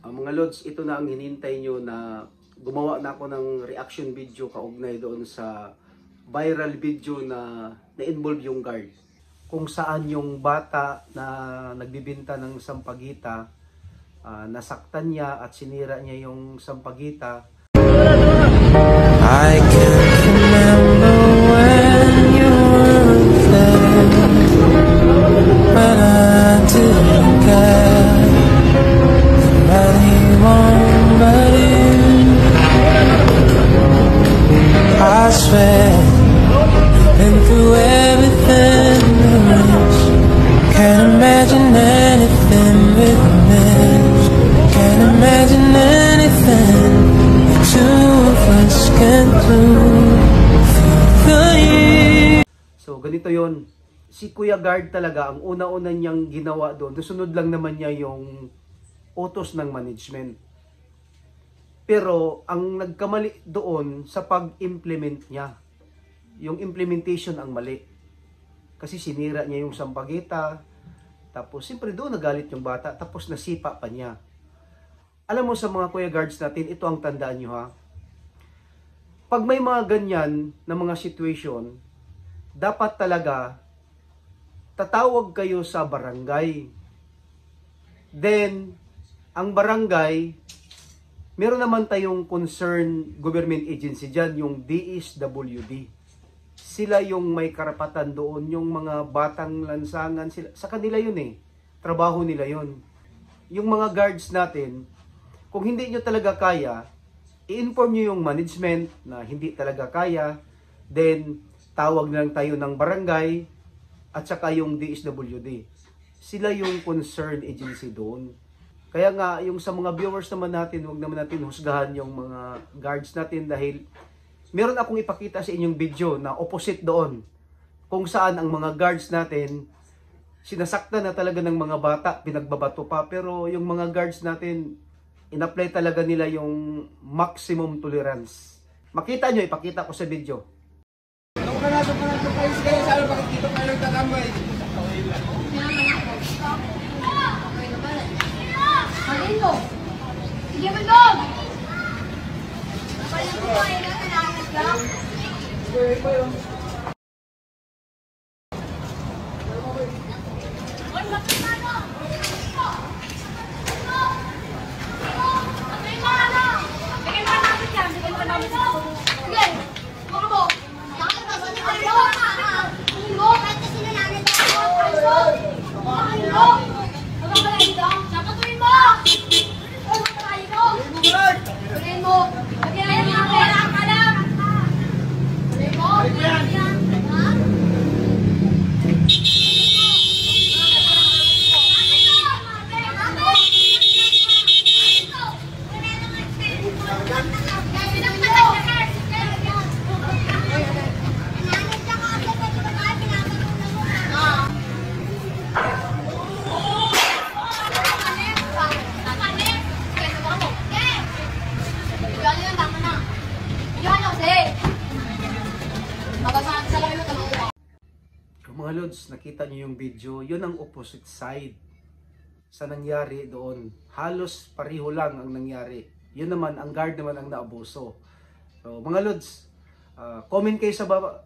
Mga Lods, ito na ang hinintay nyo na gumawa na ako ng reaction video kaugnay doon sa viral video na na-involve yung guard. Kung saan yung bata na nagbibinta ng sampagita, nasaktan niya at sinira niya yung sampagita. I can't remember when you were there, but I didn't care for anyone but you. I swear I've been through everything there is. Can't imagine anything with this. Can't imagine anything the two of us can do for you. So ganito yon. Si Kuya Guard talaga, ang una-una niyang ginawa doon, sunod lang naman niya yung utos ng management. Pero ang nagkamali doon sa pag-implement niya, yung implementation ang mali. Kasi sinira niya yung sampagita, tapos siyempre doon nagalit yung bata, tapos nasipa pa niya. Alam mo sa mga Kuya Guards natin, ito ang tandaan nyo ha. Pag may mga ganyan na mga situation, dapat talaga tatawag kayo sa barangay. Then, ang barangay, meron naman tayong concerned government agency dyan, yung DSWD. Sila yung may karapatan doon, yung mga batang lansangan, sila, sa kanila yun eh. Trabaho nila yun. Yung mga guards natin, kung hindi nyo talaga kaya, i-inform nyo yung management na hindi talaga kaya, then tawag na lang tayo ng barangay at saka yung DSWD. Sila yung concerned agency doon. Kaya nga, yung sa mga viewers naman natin, huwag naman natin husgahan yung mga guards natin dahil meron akong ipakita sa inyong video na opposite doon. Kung saan ang mga guards natin, sinasaktan na talaga ng mga bata, pinagbabato pa. Pero yung mga guards natin, in-apply talaga nila yung maximum tolerance. Makita nyo, ipakita ko sa video. Sige mo dog! Mga Lods, nakita niyo yung video, yun ang opposite side sa nangyari doon. Halos pareho lang ang nangyari. Yun naman, ang guard naman ang naabuso. So, mga Lods, comment kayo sa baba,